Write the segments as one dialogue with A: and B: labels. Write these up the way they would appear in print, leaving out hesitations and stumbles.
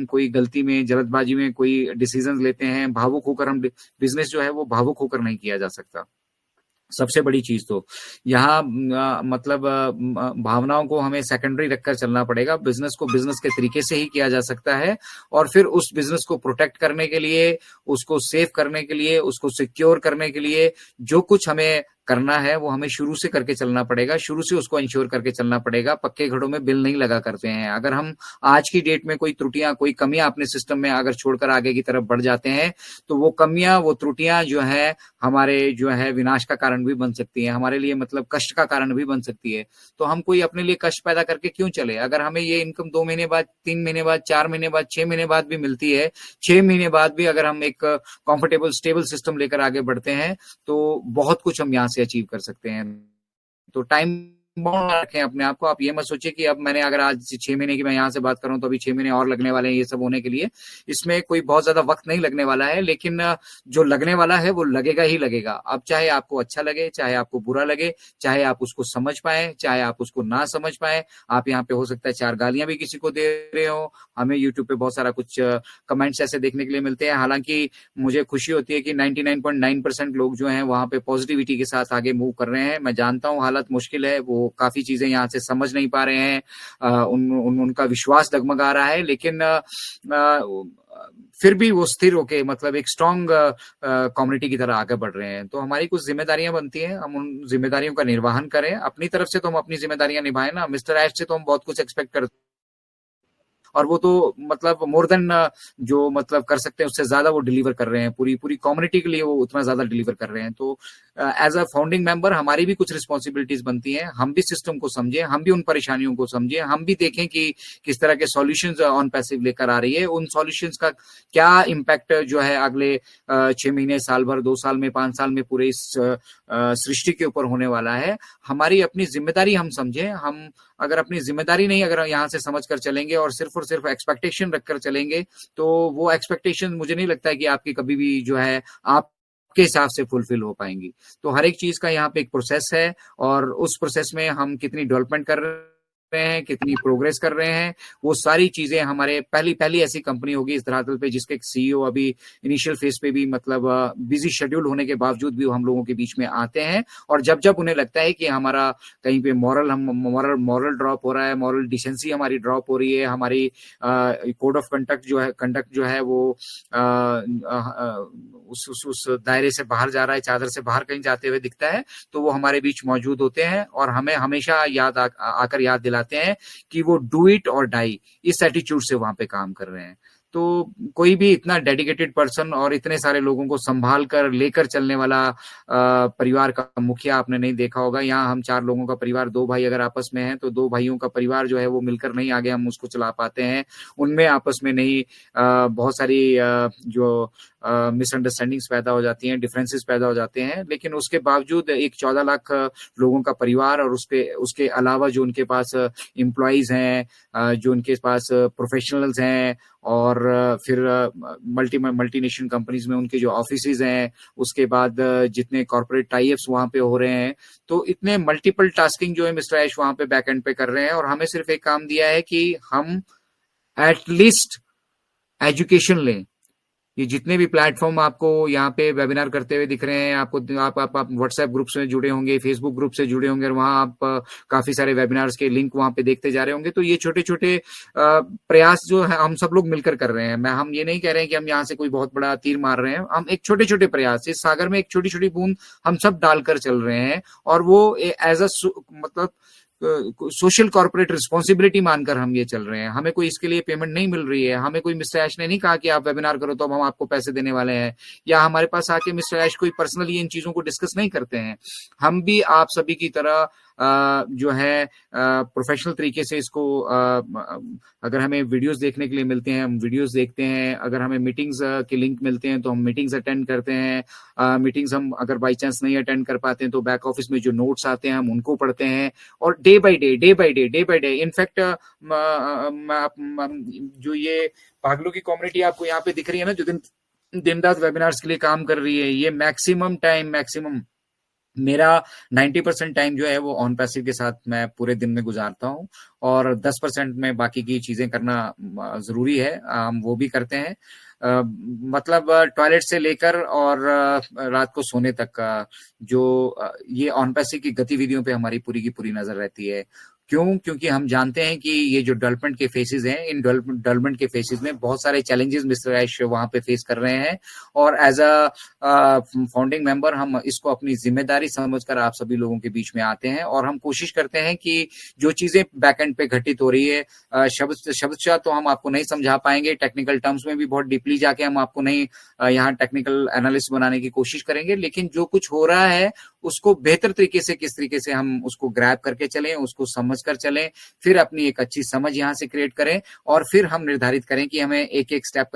A: हम कोई गलती में, जल्दबाजी में कोई डिसीजन लेते हैं, भावुक होकर हम बिजनेस जो है वो भावुक होकर नहीं किया जा सकता। सबसे बड़ी चीज तो यहाँ मतलब भावनाओं को हमें सेकेंडरी रखकर चलना पड़ेगा। बिजनेस को बिजनेस के तरीके से ही किया जा सकता है, और फिर उस बिजनेस को प्रोटेक्ट करने के लिए, उसको सेव करने के लिए, उसको सिक्योर करने के लिए जो कुछ हमें करना है वो हमें शुरू से करके चलना पड़ेगा, शुरू से उसको इंश्योर करके चलना पड़ेगा। पक्के घड़ों में बिल नहीं लगा करते हैं। अगर हम आज की डेट में कोई त्रुटियां, कोई कमियां अपने सिस्टम में अगर छोड़कर आगे की तरफ बढ़ जाते हैं, तो वो कमियां, वो त्रुटियां जो है हमारे जो है विनाश का कारण भी बन सकती है, हमारे लिए मतलब कष्ट का कारण भी बन सकती है। तो हम कोई अपने लिए कष्ट पैदा करके क्यों चले? अगर हमें ये इनकम 2 महीने बाद, 3 महीने बाद, 4 महीने बाद, 6 महीने बाद भी मिलती है, 6 महीने बाद भी अगर हम एक कंफर्टेबल स्टेबल सिस्टम लेकर आगे बढ़ते हैं, तो बहुत कुछ हम यहाँ से अचीव कर सकते हैं। तो टाइम बाउंड रखें अपने आप को। आप ये मत सोचिए कि अब मैंने अगर आज 6 महीने की मैं यहाँ से बात करूं तो अभी 6 महीने और लगने वाले हैं ये सब होने के लिए। इसमें कोई बहुत ज्यादा वक्त नहीं लगने वाला है, लेकिन जो लगने वाला है वो लगेगा ही लगेगा। अब चाहे आपको अच्छा लगे, चाहे आपको बुरा लगे, चाहे आप उसको समझ पाए, चाहे आप उसको ना समझ पाए, आप यहाँ पे हो सकता है 4 गालियां भी किसी को दे रहे हो। हमें यूट्यूब पे बहुत सारा कुछ कमेंट्स ऐसे देखने के लिए मिलते हैं। हालांकि मुझे खुशी होती है कि 99.9% लोग जो हैं वहां पे पॉजिटिविटी के साथ आगे मूव कर रहे हैं। मैं जानता हूँ हालत मुश्किल है, वो काफी चीजें यहाँ से समझ नहीं पा रहे हैं, उनका विश्वास डगमगा रहा है, लेकिन फिर भी वो स्थिर होके मतलब एक स्ट्रांग कम्युनिटी की तरह आगे बढ़ रहे हैं। तो हमारी कुछ जिम्मेदारियां बनती हैं, हम उन जिम्मेदारियों का निर्वहन करें। अपनी तरफ से तो हम अपनी जिम्मेदारियां निभाएं ना। मिस्टर ऐश से तो हम बहुत कुछ एक्सपेक्ट करते हैं, और वो तो मतलब मोर देन जो मतलब कर सकते हैं उससे ज्यादा वो डिलीवर कर रहे हैं। पूरी पूरी कम्युनिटी के लिए वो उतना ज्यादा डिलीवर कर रहे हैं। तो एज अ फाउंडिंग मेंबर हमारी भी कुछ रिस्पॉन्सिबिलिटीज बनती हैं। हम भी सिस्टम को समझें, हम भी उन परेशानियों को समझें, हम भी देखें कि किस तरह के सॉल्यूशंस ऑन पैसिव लेकर आ रही है। उन सॉल्यूशंस का क्या इम्पैक्ट जो है अगले 6 महीने, साल भर, 2 साल में, 5 साल में पूरे इस सृष्टि के ऊपर होने वाला है। हमारी अपनी जिम्मेदारी हम समझें। हम अगर अपनी जिम्मेदारी नहीं अगर यहाँ से समझ कर चलेंगे और सिर्फ एक्सपेक्टेशन रखकर चलेंगे, तो वो एक्सपेक्टेशन मुझे नहीं लगता है कि आपकी कभी भी जो है आप के हिसाब से फुलफिल हो पाएंगी। तो हर एक चीज का यहाँ पे एक प्रोसेस है, और उस प्रोसेस में हम कितनी डेवलपमेंट कर रहे हैं, कितनी प्रोग्रेस कर रहे हैं, वो सारी चीजें हमारे पहली ऐसी कंपनी होगी इस धरातल पे जिसके सीईओ अभी इनिशियल फेज पे भी मतलब बिजी शेड्यूल होने के बावजूद भी हम लोगों के बीच में आते हैं। और जब जब उन्हें लगता है कि हमारा कहीं पे मॉरल ड्रॉप हो रहा है, मॉरल डिसेंसी हमारी ड्रॉप हो रही है, हमारी कोड ऑफ कंडक्ट जो है वो उस दायरे से बाहर जा रहा है, चादर से बाहर कहीं जाते हुए दिखता है, तो वो हमारे बीच मौजूद होते हैं और हमें हमेशा आकर याद दिलाते हैं कि वो डू इट और डाई इस एटीट्यूड से वहां पे काम कर रहे हैं। तो कोई भी इतना डेडिकेटेड पर्सन और इतने सारे लोगों को संभाल कर लेकर चलने वाला परिवार का मुखिया आपने नहीं देखा होगा। यहाँ हम 4 लोगों का परिवार, 2 भाई अगर आपस में हैं तो 2 भाइयों का परिवार जो है वो मिलकर नहीं आगे हम उसको चला पाते हैं। उनमें आपस में नहीं बहुत सारी जो मिसअंडरस्टैंडिंग्स पैदा हो जाती हैं, डिफरेंसेस पैदा हो जाते हैं, लेकिन उसके बावजूद एक 14 लाख लोगों का परिवार और उसके अलावा जो उनके पास एम्प्लॉइज हैं, जो उनके पास प्रोफेशनल्स हैं, और फिर मल्टीनेशनल कंपनीज में उनके जो ऑफिसेज हैं, उसके बाद जितने कॉर्पोरेट टाई-अप्स वहां पे हो रहे हैं, तो इतने मल्टीपल टास्किंग जो है मिस्टर ऐश वहां पे बैक एंड पे कर रहे हैं। और हमें सिर्फ एक काम दिया है कि हम एटलीस्ट एजुकेशन लें। ये जितने भी प्लेटफॉर्म आपको यहाँ पे वेबिनार करते हुए दिख रहे हैं, आपको आप व्हाट्सएप ग्रुप से जुड़े होंगे, फेसबुक ग्रुप से जुड़े होंगे, और वहां आप काफी सारे वेबिनार्स के लिंक वहां पे देखते जा रहे होंगे। तो ये छोटे छोटे प्रयास जो है हम सब लोग मिलकर कर रहे हैं। हम ये नहीं कह रहे हैं कि हम यहाँ से कोई बहुत बड़ा तीर मार रहे हैं, हम एक छोटे छोटे प्रयास, इस सागर में एक छोटी छोटी बूंद हम सब डालकर चल रहे हैं, और वो एज अ मतलब सोशल कॉर्पोरेट रिस्पॉन्सिबिलिटी मानकर हम ये चल रहे हैं। हमें कोई इसके लिए पेमेंट नहीं मिल रही है। हमें कोई मिस्टर ऐश ने नहीं कहा कि आप वेबिनार करो तो हम आपको पैसे देने वाले हैं, या हमारे पास आके मिस्टर ऐश कोई पर्सनली इन चीजों को डिस्कस नहीं करते हैं। हम भी आप सभी की तरह जो है प्रोफेशनल तरीके से इसको अगर हमें वीडियोस देखने के लिए मिलते हैं हम वीडियोस देखते हैं, अगर हमें मीटिंग्स के लिंक मिलते हैं तो हम मीटिंग्स अटेंड करते हैं। मीटिंग्स हम अगर बाई चांस नहीं अटेंड कर पाते हैं तो बैक ऑफिस में जो नोट्स आते हैं हम उनको पढ़ते हैं, और डे बाय डे इनफैक्ट जो ये पागलों की कम्युनिटी आपको यहाँ पे दिख रही है ना, जो दिन रात वेबिनार्स के लिए काम कर रही है, ये मैक्सिमम मेरा 90% टाइम जो है वो ऑन पैसिव के साथ मैं पूरे दिन में गुजारता हूँ, और 10% में बाकी की चीजें करना जरूरी है, हम वो भी करते हैं। मतलब टॉयलेट से लेकर और रात को सोने तक का जो ये ऑन पैसिव की गतिविधियों पे हमारी पूरी की पूरी नजर रहती है। क्यों? क्योंकि हम जानते हैं कि ये जो डेवलपमेंट के फेसेस हैं, इन डेवलपमेंट के फेसेस में बहुत सारे चैलेंजेस मिस्टर ऐश वहां पे फेस कर रहे हैं, और एज अ फाउंडिंग मेंबर हम इसको अपनी जिम्मेदारी समझकर आप सभी लोगों के बीच में आते हैं, और हम कोशिश करते हैं कि जो चीजें बैकएंड पे घटित हो रही है, शब्दशः तो हम आपको नहीं समझा पाएंगे, टेक्निकल टर्म्स में भी बहुत डीपली जाके हम आपको नहीं यहाँ टेक्निकल एनालिस्ट बनाने की कोशिश करेंगे, लेकिन जो कुछ हो रहा है उसको बेहतर तरीके से किस तरीके से हम उसको ग्रैब करके चलें, उसको समझ कर चलें, फिर अपनी एक अच्छी समझ यहाँ से क्रिएट करें, और फिर हम निर्धारित करें कि हमें एक एक स्टेप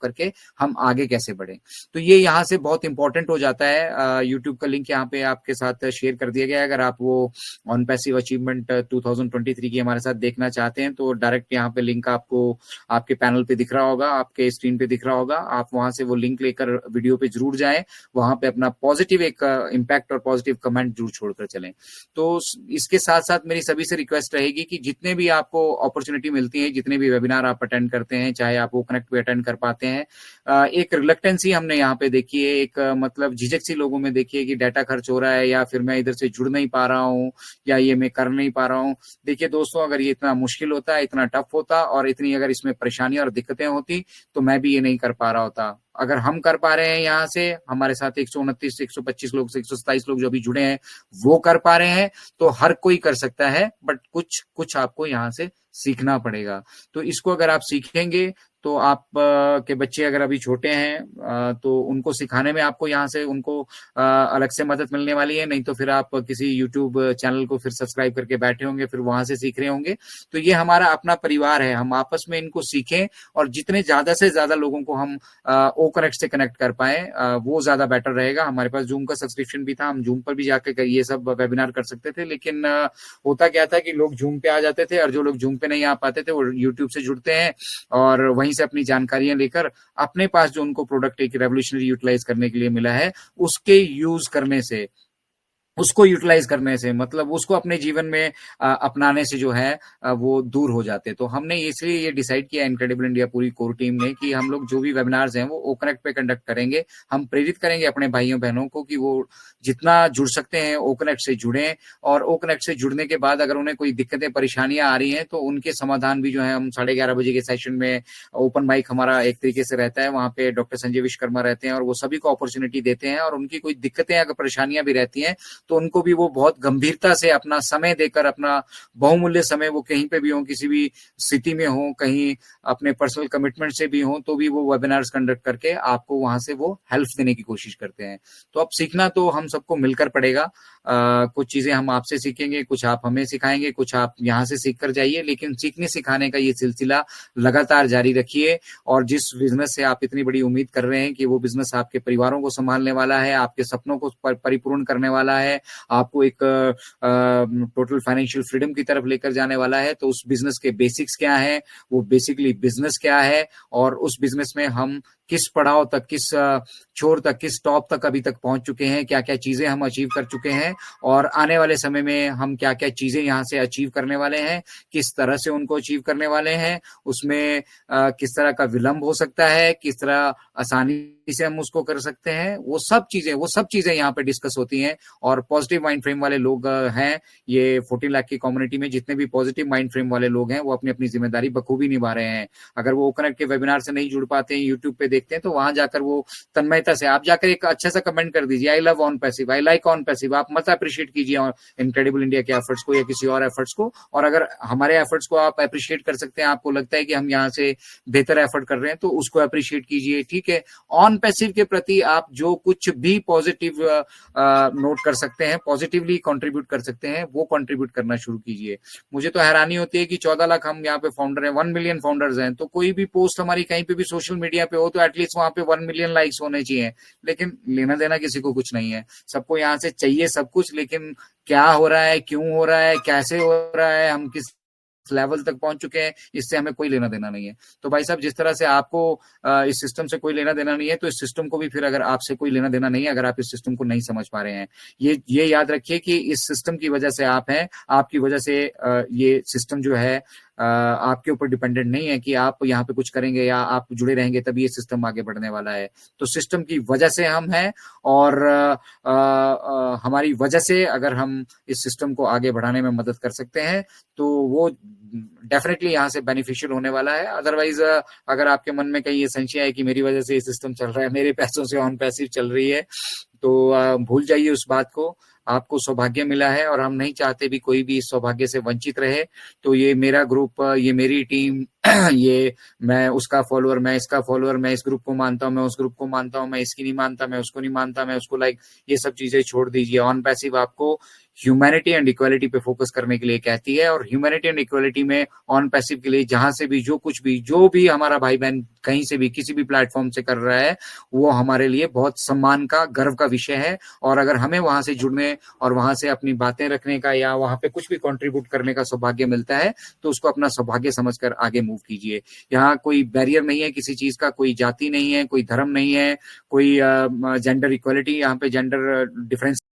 A: करके हम आगे कैसे बढ़े। तो ये यहाँ से बहुत इंपॉर्टेंट हो जाता है। यूट्यूब का लिंक यहाँ पे आपके साथ शेयर कर दिया गया है, अगर आप वो ऑन पैसिव अचीवमेंट 2023 की हमारे साथ देखना चाहते हैं तो डायरेक्ट यहाँ पे लिंक आपको आपके पैनल पे दिख रहा होगा, आपके स्क्रीन पे दिख रहा होगा, आप वहां से वो लिंक लेकर वीडियो पे जरूर जाएं, वहां पे अपना पॉजिटिव एक इम्पैक्ट और पॉजिटिव कमेंट जरूर छोड़कर चलें। तो इसके साथ साथ मेरी सभी से रिक्वेस्ट रहेगी कि जितने भी आपको अपॉर्चुनिटी मिलती है, जितने भी वेबिनार आप अटेंड करते हैं, चाहे आप वो कनेक्ट पे अटेंड कर पाते हैं, एक रिलक्टेंसी हमने यहाँ पे देखी है, एक मतलब झिझक सी लोगों में देखी है कि डाटा खर्च हो रहा है, या फिर मैं इधर से जुड़ नहीं पा रहा हूँ, या ये मैं कर नहीं पा रहा हूँ। देखिए दोस्तों, अगर ये इतना मुश्किल होता, इतना टफ होता, और इतनी अगर इसमें परेशानियां और दिक्कतें होती, तो मैं भी ये नहीं कर पा रहा होता। अगर हम कर पा रहे हैं, यहाँ से हमारे साथ 129 125 लोग से 127 लोग जो अभी जुड़े हैं वो कर पा रहे हैं, तो हर कोई कर सकता है, बट कुछ कुछ आपको यहाँ से सीखना पड़ेगा। तो इसको अगर आप सीखेंगे तो आप के बच्चे अगर अभी छोटे हैं तो उनको सिखाने में आपको यहाँ से उनको अलग से मदद मिलने वाली है, नहीं तो फिर आप किसी यूट्यूब चैनल को फिर सब्सक्राइब करके बैठे होंगे, फिर वहां से सीख रहे होंगे। तो ये हमारा अपना परिवार है, हम आपस में इनको सीखें, और जितने ज्यादा से ज्यादा लोगों को हम ओ कनेक्ट से कनेक्ट कर पाए वो ज्यादा बेटर रहेगा। हमारे पास जूम का सब्सक्रिप्शन भी था, हम जूम पर भी जाकर ये सब वेबिनार कर सकते थे, लेकिन होता क्या था कि लोग जूम पे आ जाते थे, और जो लोग जूम पे नहीं आ पाते थे वो यूट्यूब से जुड़ते हैं, और वहीं से अपनी जानकारियां लेकर अपने पास जो उनको प्रोडक्ट एक रेवोल्यूशनरी यूटिलाइज करने के लिए मिला है, उसके यूज करने से, उसको यूटिलाइज करने से, मतलब उसको अपने जीवन में अपनाने से जो है वो दूर हो जाते। तो हमने इसलिए ये डिसाइड किया इनक्रेडिबल इंडिया पूरी कोर टीम ने कि हम लोग जो भी वेबिनार्स हैं वो ओ कनेक्ट पे कंडक्ट करेंगे। हम प्रेरित करेंगे अपने भाइयों बहनों को कि वो जितना जुड़ सकते हैं ओ कनेक्ट से जुड़ें, और ओ कनेक्ट से जुड़ने के बाद अगर उन्हें कोई दिक्कतें परेशानियां आ रही हैं तो उनके समाधान भी जो है, हम 11:30 बजे के सेशन में ओपन माइक हमारा एक तरीके से रहता है, वहां पे डॉक्टर संजय विश्वकर्मा रहते हैं, और वो सभी को अपॉर्चुनिटी देते हैं, और उनकी कोई दिक्कतें अगर परेशानियां भी रहती हैं तो उनको भी वो बहुत गंभीरता से अपना समय देकर, अपना बहुमूल्य समय, वो कहीं पे भी हो, किसी भी स्थिति में हो, कहीं अपने पर्सनल कमिटमेंट से भी हो, तो भी वो वेबिनार्स कंडक्ट करके आपको वहां से वो हेल्प देने की कोशिश करते हैं। तो अब सीखना तो हम सबको मिलकर पड़ेगा। कुछ चीजें हम आपसे सीखेंगे, कुछ आप हमें सिखाएंगे, कुछ आप यहाँ से सीख कर जाइए, लेकिन सीखने सिखाने का ये सिलसिला लगातार जारी रखिए। और जिस बिजनेस से आप इतनी बड़ी उम्मीद कर रहे हैं कि वो बिजनेस आपके परिवारों को संभालने वाला है, आपके सपनों को परिपूर्ण करने वाला है, आपको एक टोटल फाइनेंशियल फ्रीडम की तरफ लेकर जाने वाला है, तो उस बिजनेस के बेसिक्स क्या है, वो बेसिकली बिजनेस क्या है, और उस बिजनेस में हम किस पड़ाव तक, किस छोर तक, किस टॉप तक अभी तक पहुंच चुके हैं, क्या क्या चीजें हम अचीव कर चुके हैं, और आने वाले समय में हम क्या क्या चीजें यहाँ से अचीव करने वाले हैं, किस तरह से उनको अचीव करने वाले हैं, उसमें किस तरह का विलंब हो सकता है, किस तरह आसानी से हम उसको कर सकते हैं, वो सब चीजें यहाँ पे डिस्कस होती हैं। और पॉजिटिव माइंड फ्रेम वाले लोग हैं, ये 14 लाख की कम्युनिटी में जितने भी पॉजिटिव माइंड फ्रेम वाले लोग हैं वो अपनी अपनी जिम्मेदारी बखूबी निभा रहे हैं। अगर वो कनेक्ट के वेबिनार से नहीं जुड़ पाते हैं, यूट्यूब पे देखते हैं, तो वहां जाकर वो तन्मयता से आप जाकर एक अच्छा सा कमेंट कर दीजिए, I love on passive, I like on passive. आप मत अप्रिशिएट कीजिए इनक्रेडिबल इंडिया के एफर्ट्स को या किसी और एफर्ट्स को, और अगर हमारे एफर्ट्स को आप अप्रिशिएट कर सकते हैं, आपको लगता है कि हम यहाँ से बेहतर एफर्ट कर रहे हैं, तो उसको अप्रिशिएट कीजिए, ठीक है। ऑन पैसिव के प्रति आप जो कुछ भी पॉजिटिव नोट कर सकते हैं, पॉजिटिवली कंट्रीब्यूट कर सकते हैं, वो कंट्रीब्यूट करना शुरू कीजिए। मुझे तो हैरानी होती है कि 14 लाख हम यहाँ पे फाउंडर हैं, 1 मिलियन फाउंडर्स हैं, तो कोई भी पोस्ट हमारी कहीं पे भी सोशल मीडिया पे हो तो एटलीस्ट वहां पे 1 मिलियन लाइक्स होने चाहिए, लेकिन लेना देना किसी को कुछ नहीं है। सबको यहाँ से चाहिए सब कुछ, लेकिन क्या हो रहा है, क्यों हो रहा है, कैसे हो रहा है, हम किस लेवल तक पहुंच चुके हैं, इससे हमें कोई लेना देना नहीं है। तो भाई साहब, जिस तरह से आपको इस सिस्टम से कोई लेना देना नहीं है, तो इस सिस्टम को भी फिर अगर आपसे कोई लेना देना नहीं है, अगर आप इस सिस्टम को नहीं समझ पा रहे हैं। ये याद रखिए कि इस सिस्टम की वजह से आप हैं, आपकी वजह से ये सिस्टम जो है आपके ऊपर डिपेंडेंट नहीं है कि आप यहाँ पे कुछ करेंगे या आप जुड़े रहेंगे तभी ये सिस्टम आगे बढ़ने वाला है। तो सिस्टम की वजह से हम हैं, और हमारी वजह से अगर हम इस सिस्टम को आगे बढ़ाने में मदद कर सकते हैं, तो वो डेफिनेटली यहाँ से बेनिफिशियल होने वाला है। अदरवाइज अगर आपके मन में कहीं ये संशय है कि मेरी वजह से ये सिस्टम चल रहा है, मेरे पैसों से ऑन पैसिव चल रही है, तो भूल जाइए उस बात को। आपको सौभाग्य मिला है और हम नहीं चाहते भी कोई भी इस सौभाग्य से वंचित रहे। तो ये मेरा ग्रुप, ये मेरी टीम, ये मैं उसका फॉलोअर, मैं इसका फॉलोअर, मैं इस ग्रुप को मानता हूँ, मैं उस ग्रुप को मानता हूँ, मैं इसकी नहीं मानता, मैं उसको नहीं मानता, मैं उसको लाइक, ये सब चीजें छोड़ दीजिए। ऑन पैसिव आपको ह्यूमैनिटी एंड इक्वालिटी पे फोकस करने के लिए कहती है, और ह्यूमैनिटी एंड इक्वालिटी में ऑन पैसिव के लिए जहां से भी जो भी हमारा भाई बहन कहीं से भी किसी भी प्लेटफॉर्म से कर रहा है, वो हमारे लिए बहुत सम्मान का, गर्व का विषय है। और अगर हमें वहां से जुड़ने और वहां से अपनी बातें रखने का या वहां पे कुछ भी कंट्रीब्यूट करने का सौभाग्य मिलता है, तो उसको अपना सौभाग्य समझकर आगे मूव कीजिए। यहाँ कोई बैरियर नहीं है किसी चीज का, कोई जाति नहीं है, कोई धर्म नहीं है, कोई जेंडर इक्वालिटी, यहाँ पे जेंडर डिफरेंस